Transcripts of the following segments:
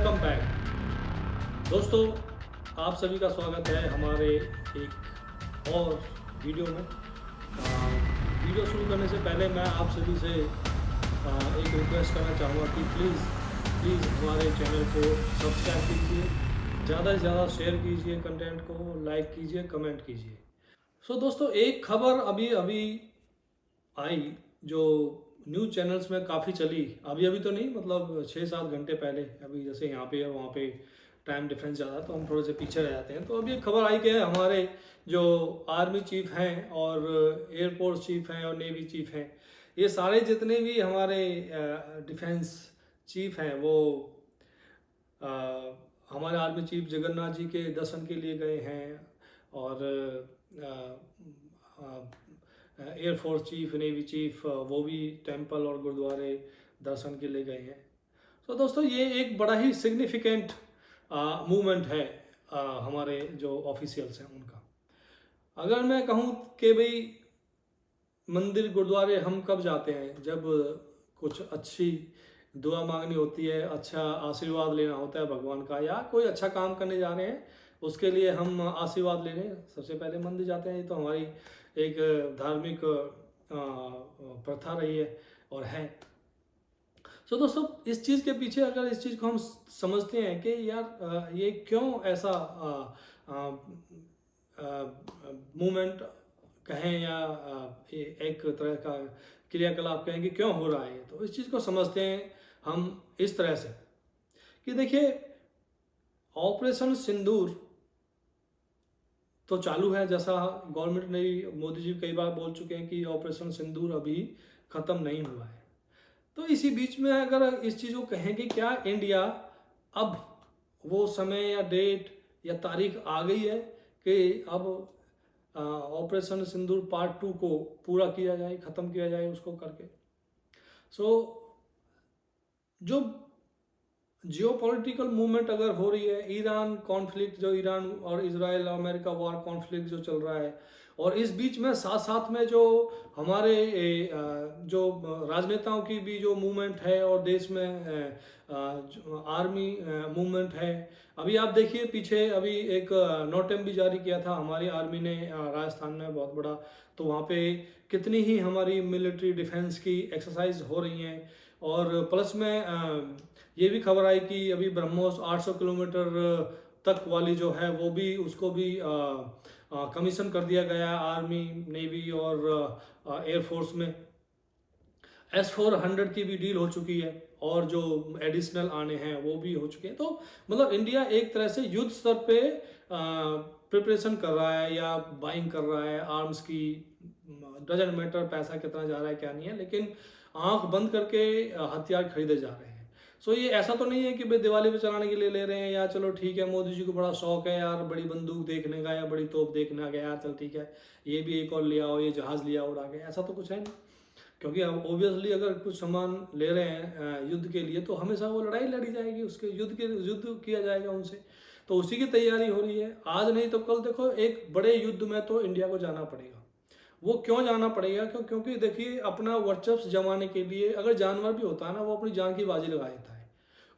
Welcome back दोस्तों। आप सभी का स्वागत है हमारे एक और वीडियो में। वीडियो शुरू करने से पहले मैं आप सभी से एक रिक्वेस्ट करना चाहूँगा कि प्लीज़ हमारे चैनल को सब्सक्राइब कीजिए, ज़्यादा से ज़्यादा शेयर कीजिए, कंटेंट को लाइक कीजिए, कमेंट कीजिए। दोस्तों, एक खबर अभी अभी आई जो न्यूज़ चैनल्स में काफ़ी चली, अभी अभी तो नहीं, मतलब 6-7 घंटे पहले। अभी जैसे यहाँ पे और वहाँ पे टाइम डिफरेंस ज़्यादा है तो हम थोड़े से पीछे रह जाते हैं। तो अभी एक खबर आई कि हमारे जो आर्मी चीफ हैं और एयरफोर्स चीफ हैं और नेवी चीफ हैं, ये सारे जितने भी हमारे डिफेंस चीफ हैं वो हमारे आर्मी चीफ जगन्नाथ जी के दर्शन के लिए गए हैं और एयरफोर्स चीफ, नेवी चीफ वो भी टेंपल और गुरुद्वारे दर्शन के लिए गए हैं। दोस्तों, ये एक बड़ा ही सिग्निफिकेंट मूवमेंट है हमारे जो ऑफिशियल्स हैं उनका। अगर मैं कहूँ कि भाई मंदिर गुरुद्वारे हम कब जाते हैं? जब कुछ अच्छी दुआ मांगनी होती है, अच्छा आशीर्वाद लेना होता है भगवान का, या कोई अच्छा काम करने जा रहे हैं उसके लिए हम आशीर्वाद लेने सबसे पहले मंदिर जाते हैं। ये तो हमारी एक धार्मिक प्रथा रही है और है। दोस्तों, इस चीज़ के पीछे अगर इस चीज़ को हम समझते हैं कि यार ये क्यों ऐसा मूवमेंट कहें या एक तरह का क्रियाकलाप कहें कि क्यों हो रहा है, तो इस चीज़ को समझते हैं हम इस तरह से कि देखिए, ऑपरेशन सिंदूर तो चालू है। जैसा गवर्नमेंट ने, मोदी जी कई बार बोल चुके हैं कि ऑपरेशन सिंदूर अभी ख़त्म नहीं हुआ है। तो इसी बीच में अगर इस चीज़ को कहें कि क्या इंडिया अब वो समय या डेट या तारीख आ गई है कि अब ऑपरेशन सिंदूर पार्ट 2 को पूरा किया जाए, ख़त्म किया जाए उसको करके। जो जियोपॉलिटिकल मूवमेंट अगर हो रही है, ईरान कॉन्फ्लिक्ट, जो ईरान और इजराइल और अमेरिका वॉर कॉन्फ्लिक्ट जो चल रहा है, और इस बीच में साथ साथ में जो हमारे जो राजनेताओं की भी जो मूवमेंट है और देश में आर्मी मूवमेंट है। अभी आप देखिए, पीछे अभी एक नोटम भी जारी किया था हमारी आर्मी ने राजस्थान में, बहुत बड़ा। तो वहाँ पे कितनी ही हमारी मिलिट्री डिफेंस की एक्सरसाइज हो रही हैं। और प्लस में ये भी खबर आई कि अभी ब्रह्मोस 800 किलोमीटर तक वाली जो है वो भी, उसको भी कमीशन कर दिया गया आर्मी, नेवी और एयरफोर्स में। S-400 की भी डील हो चुकी है और जो एडिशनल आने हैं वो भी हो चुके हैं। तो मतलब इंडिया एक तरह से युद्ध स्तर पे प्रिपरेशन कर रहा है या बाइंग कर रहा है आर्म्स की। डजंट मैटर पैसा कितना जा रहा है क्या नहीं है, लेकिन आंख बंद करके हथियार खरीदे जा रहे हैं। ये ऐसा तो नहीं है कि भाई दिवाली पे चलाने के लिए ले रहे हैं, या चलो ठीक है मोदी जी को बड़ा शौक है यार बड़ी बंदूक देखने का या बड़ी तोप देखने का, यार चल ठीक है ये भी एक और लिया हो, ये जहाज लिया उड़ा के, ऐसा तो कुछ है नहीं। क्योंकि अब ऑब्वियसली अगर कुछ सामान ले रहे हैं युद्ध के लिए तो हमेशा वो लड़ाई लड़ी जाएगी, उसके युद्ध किया जाएगा उनसे। तो उसी की तैयारी हो रही है। आज नहीं तो कल देखो एक बड़े युद्ध में तो इंडिया को जाना पड़ेगा। वो क्यों जाना पड़ेगा? क्योंकि देखिए, अपना वर्चस्व जमाने के लिए अगर जानवर भी होता है ना, वो अपनी जान की बाजी लगा देता है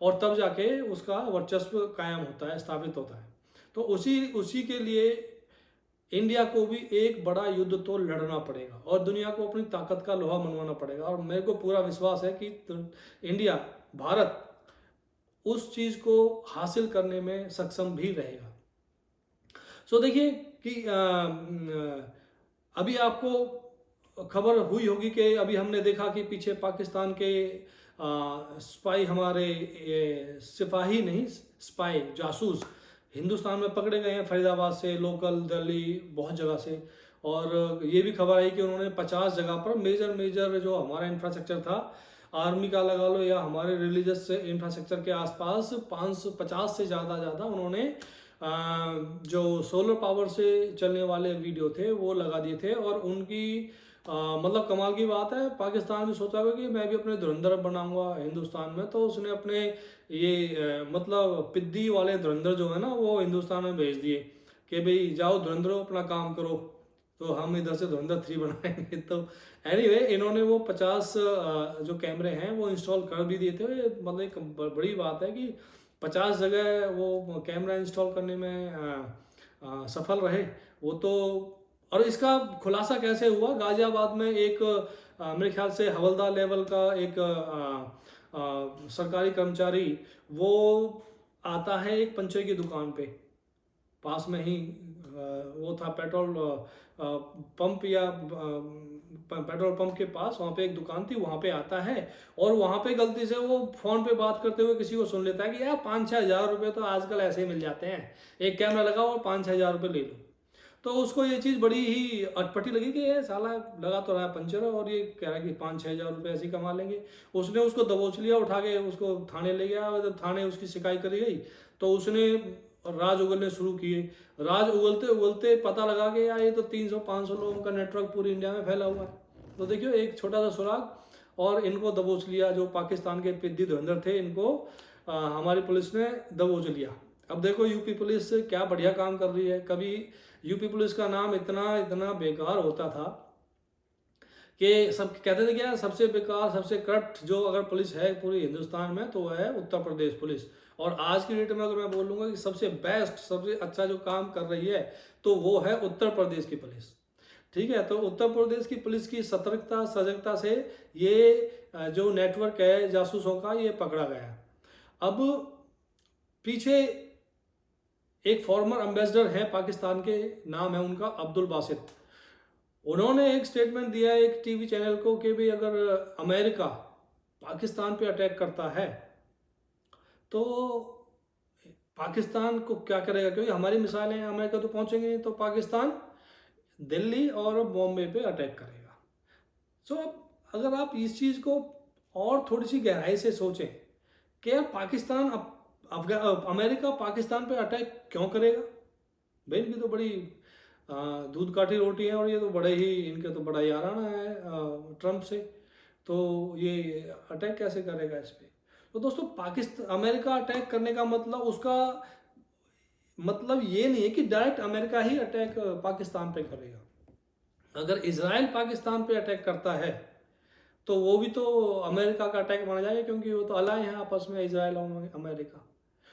और तब जाके उसका वर्चस्व कायम होता है, स्थापित होता है। तो उसी के लिए इंडिया को भी एक बड़ा युद्ध तो लड़ना पड़ेगा और दुनिया को अपनी ताकत का लोहा मनवाना पड़ेगा। और मेरे को पूरा विश्वास है कि इंडिया, भारत उस चीज को हासिल करने में सक्षम भी रहेगा। देखिए कि अभी आपको खबर हुई होगी कि अभी हमने देखा कि पीछे पाकिस्तान के स्पाई, हमारे सिपाही नहीं, स्पाई, जासूस हिंदुस्तान में पकड़े गए हैं, फरीदाबाद से, लोकल, दिल्ली, बहुत जगह से। और ये भी खबर आई कि उन्होंने 50 जगह पर मेजर जो हमारा इंफ्रास्ट्रक्चर था, आर्मी का लगा लो या हमारे रिलीजियस इंफ्रास्ट्रक्चर के आसपास 550 से ज़्यादा उन्होंने जो सोलर पावर से चलने वाले वीडियो थे वो लगा दिए थे। और उनकी मतलब कमाल की बात है, पाकिस्तान भी सोचा होगा कि मैं भी अपने धुरंधर बनाऊंगा हिंदुस्तान में, तो उसने अपने ये मतलब पिद्दी वाले धुरंधर जो है ना वो हिंदुस्तान में भेज दिए कि भाई जाओ धुरंधरो अपना काम करो, तो हम इधर से धुरंधर 3 बनाएंगे। तो एनीवे इन्होंने वो 50 जो कैमरे हैं वो इंस्टॉल कर भी दिए थे। मतलब एक बड़ी बात है कि 50 जगह वो कैमरा इंस्टॉल करने में सफल रहे वो तो। और इसका खुलासा कैसे हुआ? गाजियाबाद में एक मेरे ख्याल से हवलदार लेवल का एक सरकारी कर्मचारी वो आता है एक पंचर की दुकान पे, पास में ही वो था पेट्रोल पंप या पेट्रोल पंप के पास वहाँ पे एक दुकान थी, वहाँ पे आता है और वहाँ पे गलती से वो फ़ोन पे बात करते हुए किसी को सुन लेता है कि यार 5-6 हज़ार रुपये तो आजकल ऐसे ही मिल जाते हैं, एक कैमरा लगाओ और 5-6 हज़ार रुपये ले लो। तो उसको ये चीज़ बड़ी ही अटपटी लगी कि ये साला लगा तो रहा है पंचर और ये कह रहा है कि 5-6 हज़ार रुपये ऐसे ही कमा लेंगे। उसने उसको दबोच लिया, उठा के उसको थाने ले गया। जब थाने उसकी शिकायत करी गई तो उसने राज उगलने शुरू किए। राज उगलते उगलते पता लगा कि यार ये तो 300-500 लोगों का नेटवर्क पूरी इंडिया में फैला हुआ है। तो देखियो एक छोटा सा सुराग और इनको दबोच लिया। जो पाकिस्तान के पिद्दी धुरंधर थे इनको हमारी पुलिस ने दबोच लिया। अब देखो यूपी पुलिस क्या बढ़िया काम कर रही है। कभी यूपी पुलिस का नाम इतना इतना बेकार होता था कि सब कहते थे कि यार सबसे बेकार सबसे करप्ट जो अगर पुलिस है पूरी हिंदुस्तान में तो वह है उत्तर प्रदेश पुलिस। और आज की डेट में अगर मैं बोलूँगा कि सबसे बेस्ट सबसे अच्छा जो काम कर रही है तो वो है उत्तर प्रदेश की पुलिस। ठीक है, तो उत्तर प्रदेश की पुलिस की सतर्कता सजगता से ये जो नेटवर्क है जासूसों का ये पकड़ा गया। अब पीछे एक फॉर्मर एम्बेसडर है पाकिस्तान के, नाम है उनका अब्दुल बासित। उन्होंने एक स्टेटमेंट दिया एक टीवी चैनल को कि भाई अगर अमेरिका पाकिस्तान पे अटैक करता है तो पाकिस्तान को क्या करेगा, क्योंकि हमारी मिसाइलें अमेरिका तो पहुंचेंगे नहीं, तो पाकिस्तान दिल्ली और बॉम्बे पे अटैक करेगा। सो अब अगर आप इस चीज़ को और थोड़ी सी गहराई से सोचें कि यार पाकिस्तान अमेरिका पाकिस्तान पे अटैक क्यों करेगा? भाई इनकी तो बड़ी दूध काठी रोटी है और ये तो बड़े ही इनके तो बड़ा याराना है ट्रम्प से, तो ये अटैक कैसे करेगा इस पर? तो दोस्तों पाकिस्तान अमेरिका अटैक करने का मतलब उसका मतलब ये नहीं है कि डायरेक्ट अमेरिका ही अटैक पाकिस्तान पे करेगा। अगर इजराइल पाकिस्तान पे अटैक करता है तो वो भी तो अमेरिका का अटैक माना जाएगा, क्योंकि वो तो अलाय हैं आपस में इजराइल और अमेरिका।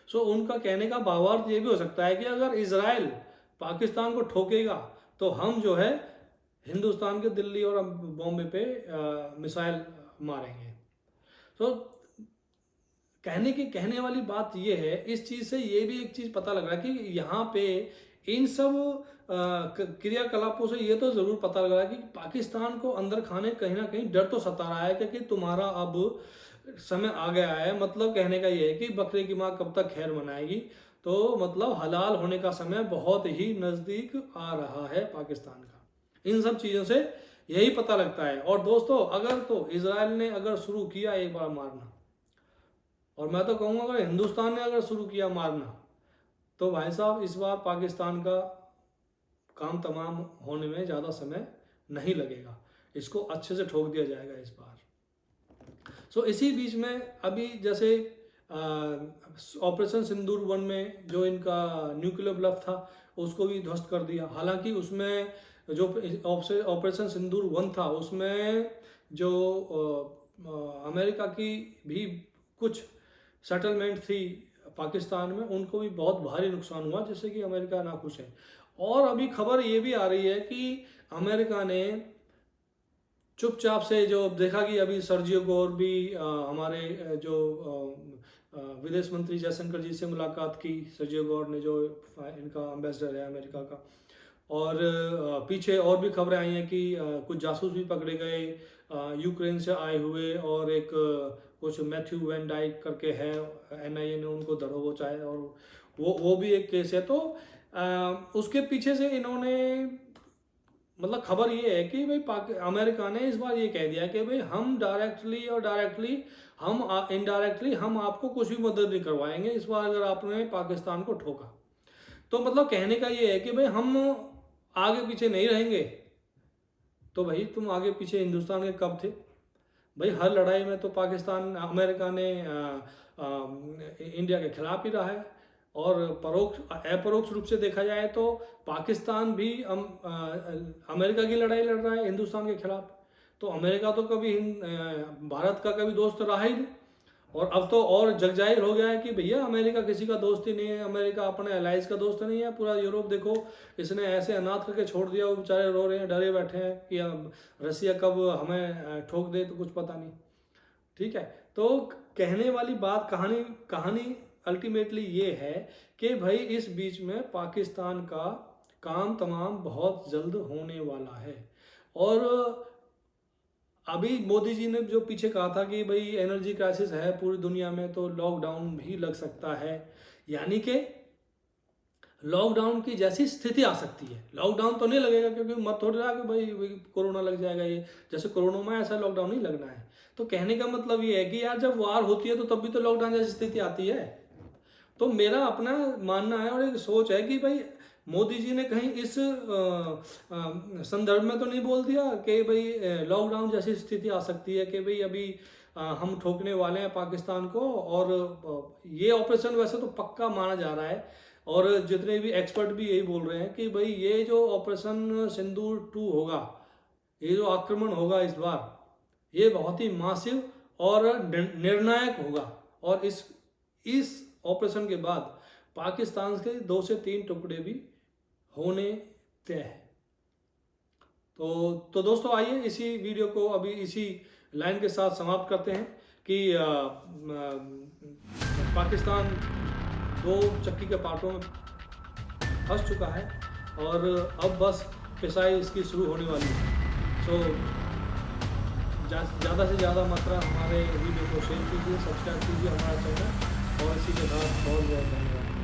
सो उनका कहने का भावार्थ ये भी हो सकता है कि अगर इजराइल पाकिस्तान को ठोकेगा तो हम जो है हिंदुस्तान के दिल्ली और बॉम्बे पे मिसाइल मारेंगे। तो कहने वाली बात ये है, इस चीज़ से ये भी एक चीज़ पता लग रहा है कि यहाँ पे इन सब क्रियाकलापों से ये तो ज़रूर पता लग रहा है कि पाकिस्तान को अंदर खाने कहीं ना कहीं डर तो सता रहा है कि तुम्हारा अब समय आ गया है। मतलब कहने का ये है कि बकरे की माँ कब तक खैर मनाएगी, तो मतलब हलाल होने का समय बहुत ही नज़दीक आ रहा है पाकिस्तान का। इन सब चीज़ों से यही पता लगता है। और दोस्तों अगर तो इजराइल ने अगर शुरू किया एक बार मारना, और मैं तो कहूँगा अगर हिंदुस्तान ने अगर शुरू किया मारना, तो भाई साहब इस बार पाकिस्तान का काम तमाम होने में ज़्यादा समय नहीं लगेगा। इसको अच्छे से ठोक दिया जाएगा इस बार। सो इसी बीच में अभी जैसे ऑपरेशन सिंदूर 1 में जो इनका न्यूक्लियर ब्लफ था उसको भी ध्वस्त कर दिया। हालांकि उसमें जो ऑपरेशन सिंदूर 1 था उसमें जो अमेरिका की भी कुछ सेटलमेंट थी पाकिस्तान में, उनको भी बहुत भारी नुकसान हुआ, जिससे कि अमेरिका नाखुश है। और अभी खबर ये भी आ रही है कि अमेरिका ने चुपचाप से जो देखा कि अभी सर्जियो गोर भी हमारे जो विदेश मंत्री जयशंकर जी से मुलाकात की, सर्जियो गोर ने जो इनका एम्बेसडर है अमेरिका का। और पीछे और भी खबरें आई हैं कि कुछ जासूस भी पकड़े गए यूक्रेन से आए हुए, और एक कुछ मैथ्यू वैन डाइक करके है, NIA ने उनको दबोचा है और वो भी एक केस है। तो उसके पीछे से इन्होंने मतलब खबर ये है कि भाई अमेरिका ने इस बार ये कह दिया कि भाई हम डायरेक्टली हम इनडायरेक्टली हम आपको कुछ भी मदद नहीं करवाएंगे इस बार अगर आपने पाकिस्तान को ठोका। तो मतलब कहने का ये है कि भाई हम आगे पीछे नहीं रहेंगे। तो भाई तुम आगे पीछे हिंदुस्तान के कब थे भाई? हर लड़ाई में तो पाकिस्तान अमेरिका ने इंडिया के खिलाफ ही रहा है, और अपरोक्ष रूप से देखा जाए तो पाकिस्तान भी अमेरिका की लड़ाई लड़ रहा है हिंदुस्तान के खिलाफ। तो अमेरिका तो कभी भारत का कभी दोस्त रहा ही नहीं, और अब तो और जग जाहिर हो गया है कि भैया अमेरिका किसी का दोस्त ही नहीं है, अमेरिका अपने एलाइज का दोस्त नहीं है। पूरा यूरोप देखो इसने ऐसे अनाथ करके छोड़ दिया, वो बेचारे रो रहे हैं, डरे बैठे हैं कि अब रसिया कब हमें ठोक दे तो कुछ पता नहीं। ठीक है, तो कहने वाली बात कहानी अल्टीमेटली ये है कि भाई इस बीच में पाकिस्तान का काम तमाम बहुत जल्द होने वाला है। और अभी मोदी जी ने जो पीछे कहा था कि भाई एनर्जी क्राइसिस है पूरी दुनिया में तो लॉकडाउन भी लग सकता है, यानी कि लॉकडाउन की जैसी स्थिति आ सकती है। लॉकडाउन तो नहीं लगेगा क्योंकि मत थोड़ी रहा कि भाई कोरोना लग जाएगा, ये जैसे कोरोना में ऐसा लॉकडाउन नहीं लगना है। तो कहने का मतलब ये है कि यार जब वार होती है तो तब भी तो लॉकडाउन जैसी स्थिति आती है। तो मेरा अपना मानना है और एक सोच है कि भाई मोदी जी ने कहीं इस संदर्भ में तो नहीं बोल दिया कि भाई लॉकडाउन जैसी स्थिति आ सकती है कि भाई अभी हम ठोकने वाले हैं पाकिस्तान को। और ये ऑपरेशन वैसे तो पक्का माना जा रहा है और जितने भी एक्सपर्ट भी यही बोल रहे हैं कि भाई ये जो ऑपरेशन सिंदूर 2 होगा, ये जो आक्रमण होगा इस बार, ये बहुत ही मासिव और निर्णायक होगा। और इस ऑपरेशन के बाद पाकिस्तान के 2 से 3 टुकड़े भी होने तय है। तो दोस्तों आइए इसी वीडियो को अभी इसी लाइन के साथ समाप्त करते हैं कि पाकिस्तान 2 चक्की के पार्टों में फंस चुका है और अब बस पिसाई इसकी शुरू होने वाली है। सो ज़्यादा से ज़्यादा मात्रा हमारे वीडियो को शेयर कीजिए, सब्सक्राइब कीजिए हमारा चैनल, और इसी के साथ बहुत बहुत धन्यवाद।